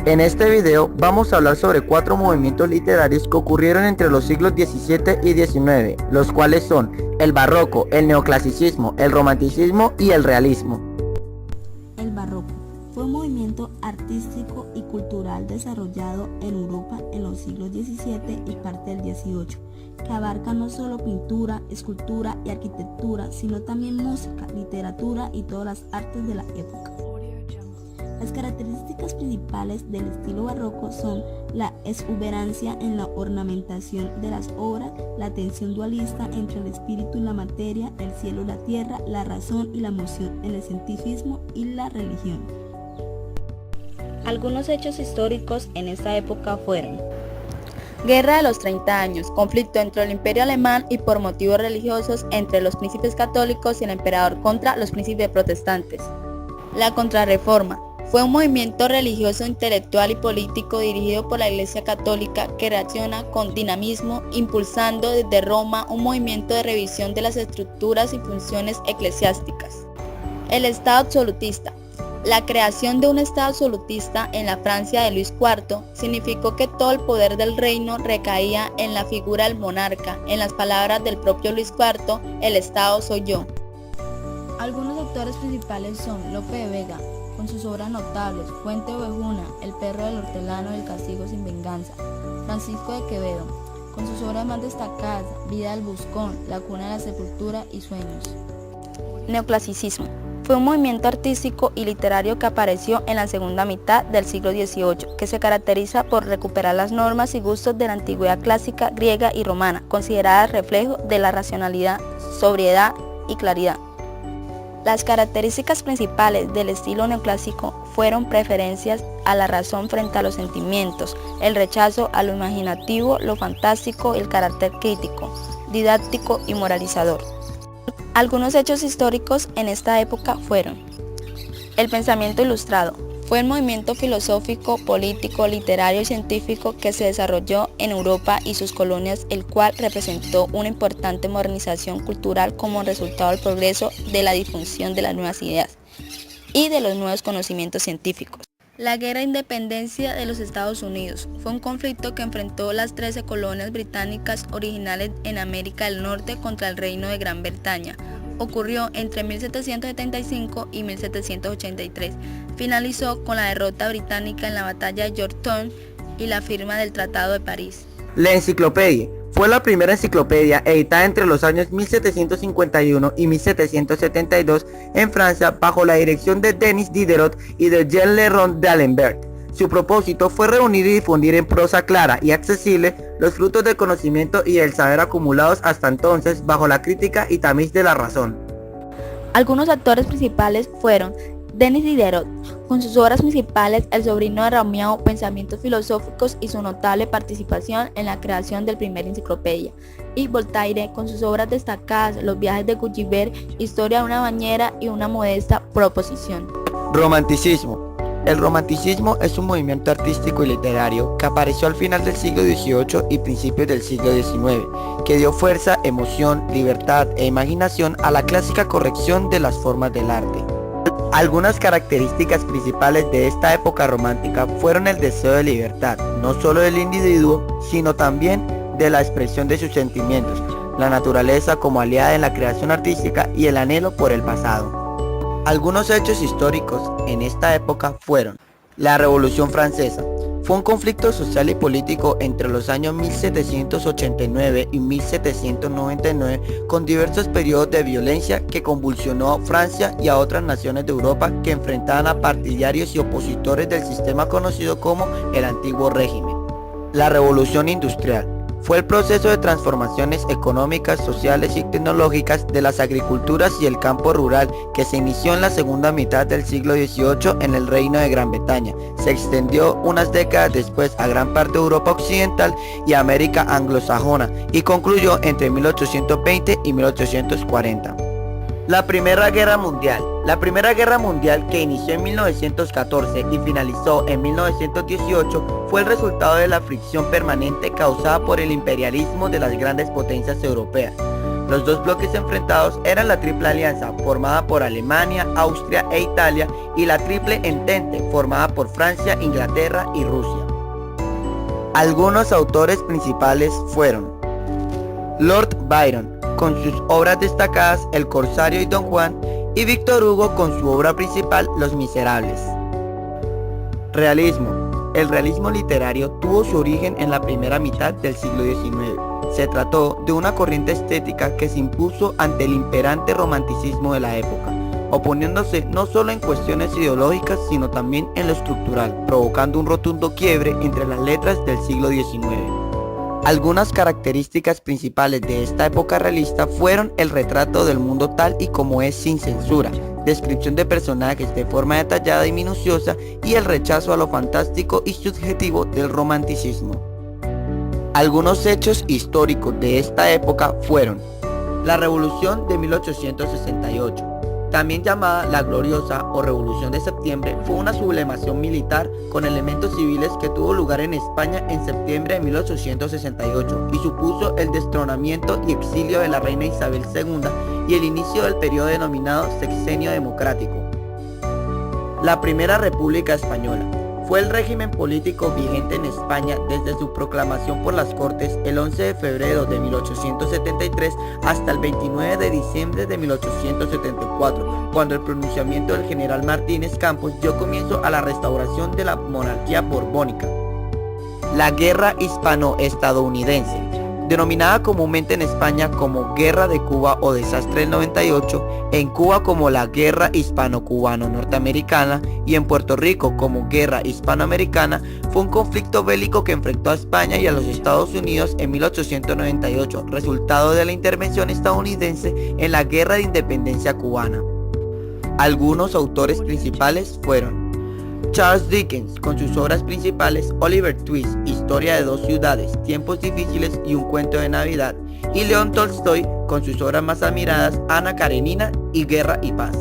En este video vamos a hablar sobre 4 movimientos literarios que ocurrieron entre los siglos XVII y XIX, los cuales son el barroco, el neoclasicismo, el romanticismo y el realismo. El barroco fue un movimiento artístico y cultural desarrollado en Europa en los siglos XVII y parte del XVIII, que abarca no solo pintura, escultura y arquitectura, sino también música, literatura y todas las artes de la época. Las características principales del estilo barroco son la exuberancia en la ornamentación de las obras, la tensión dualista entre el espíritu y la materia, el cielo y la tierra, la razón y la emoción en el cientificismo y la religión. Algunos hechos históricos en esta época fueron: Guerra de los 30 años, conflicto entre el Imperio Alemán y por motivos religiosos entre los príncipes católicos y el emperador contra los príncipes protestantes. La Contrarreforma fue un movimiento religioso, intelectual y político dirigido por la Iglesia Católica que reacciona con dinamismo, impulsando desde Roma un movimiento de revisión de las estructuras y funciones eclesiásticas. El Estado absolutista. La creación de un Estado absolutista en la Francia de Luis IV significó que todo el poder del reino recaía en la figura del monarca. En las palabras del propio Luis IV, el Estado soy yo. Algunos autores principales son Lope de Vega, con sus obras notables, Fuente Ovejuna, El perro del hortelano y El castigo sin venganza; Francisco de Quevedo, con sus obras más destacadas, Vida del Buscón, La cuna de la sepultura y Sueños. Neoclasicismo. Fue un movimiento artístico y literario que apareció en la segunda mitad del siglo XVIII, que se caracteriza por recuperar las normas y gustos de la antigüedad clásica griega y romana, consideradas reflejo de la racionalidad, sobriedad y claridad. Las características principales del estilo neoclásico fueron preferencias a la razón frente a los sentimientos, el rechazo a lo imaginativo, lo fantástico y el carácter crítico, didáctico y moralizador. Algunos hechos históricos en esta época fueron: el pensamiento ilustrado. Fue un movimiento filosófico, político, literario y científico que se desarrolló en Europa y sus colonias, el cual representó una importante modernización cultural como resultado del progreso de la difusión de las nuevas ideas y de los nuevos conocimientos científicos. La Guerra de Independencia de los Estados Unidos fue un conflicto que enfrentó las 13 colonias británicas originales en América del Norte contra el Reino de Gran Bretaña. Ocurrió entre 1775 y 1783. Finalizó con la derrota británica en la batalla de Yorktown y la firma del Tratado de París. La enciclopedia fue la primera enciclopedia editada entre los años 1751 y 1772 en Francia bajo la dirección de Denis Diderot y de Jean Le Rond d'Alembert. Su propósito fue reunir y difundir en prosa clara y accesible los frutos del conocimiento y del saber acumulados hasta entonces bajo la crítica y tamiz de la razón. Algunos actores principales fueron Denis Diderot, con sus obras principales El sobrino de Romeau, Pensamientos filosóficos y su notable participación en la creación del primer enciclopedia, y Voltaire, con sus obras destacadas Los viajes de Gulliver, Historia de una bañera y una modesta proposición. Romanticismo. El romanticismo es un movimiento artístico y literario que apareció al final del siglo XVIII y principios del siglo XIX, que dio fuerza, emoción, libertad e imaginación a la clásica corrección de las formas del arte. Algunas características principales de esta época romántica fueron el deseo de libertad, no solo del individuo, sino también de la expresión de sus sentimientos, la naturaleza como aliada en la creación artística y el anhelo por el pasado. Algunos hechos históricos en esta época fueron: la Revolución Francesa. Fue un conflicto social y político entre los años 1789 y 1799 con diversos periodos de violencia que convulsionó a Francia y a otras naciones de Europa que enfrentaban a partidarios y opositores del sistema conocido como el Antiguo Régimen. La Revolución Industrial. Fue el proceso de transformaciones económicas, sociales y tecnológicas de las agriculturas y el campo rural que se inició en la segunda mitad del siglo XVIII en el Reino de Gran Bretaña. Se extendió unas décadas después a gran parte de Europa occidental y América anglosajona y concluyó entre 1820 y 1840. La Primera Guerra Mundial. La Primera Guerra Mundial, que inició en 1914 y finalizó en 1918, fue el resultado de la fricción permanente causada por el imperialismo de las grandes potencias europeas. Los dos bloques enfrentados eran la Triple Alianza, formada por Alemania, Austria e Italia, y la Triple Entente, formada por Francia, Inglaterra y Rusia. Algunos autores principales fueron Lord Byron, con sus obras destacadas El Corsario y Don Juan, y Víctor Hugo con su obra principal Los Miserables. Realismo. El realismo literario tuvo su origen en la primera mitad del siglo XIX. Se trató de una corriente estética que se impuso ante el imperante romanticismo de la época, oponiéndose no solo en cuestiones ideológicas, sino también en lo estructural, provocando un rotundo quiebre entre las letras del siglo XIX. Algunas características principales de esta época realista fueron el retrato del mundo tal y como es sin censura, descripción de personajes de forma detallada y minuciosa, y el rechazo a lo fantástico y subjetivo del romanticismo. Algunos hechos históricos de esta época fueron la Revolución de 1868, también llamada la Gloriosa o Revolución de Septiembre. Fue una sublevación militar con elementos civiles que tuvo lugar en España en septiembre de 1868 y supuso el destronamiento y exilio de la reina Isabel II y el inicio del periodo denominado Sexenio Democrático. La Primera República Española fue el régimen político vigente en España desde su proclamación por las Cortes el 11 de febrero de 1873 hasta el 29 de diciembre de 1874, cuando el pronunciamiento del general Martínez Campos dio comienzo a la restauración de la monarquía borbónica. La Guerra Hispano-Estadounidense, denominada comúnmente en España como Guerra de Cuba o Desastre del 98, en Cuba como la Guerra Hispano-Cubano-Norteamericana y en Puerto Rico como Guerra Hispanoamericana, fue un conflicto bélico que enfrentó a España y a los Estados Unidos en 1898, resultado de la intervención estadounidense en la Guerra de Independencia cubana. Algunos autores principales fueron Charles Dickens, con sus obras principales Oliver Twist, Historia de dos ciudades, Tiempos difíciles y Un cuento de Navidad, y León Tolstoy, con sus obras más admiradas Ana Karenina y Guerra y Paz.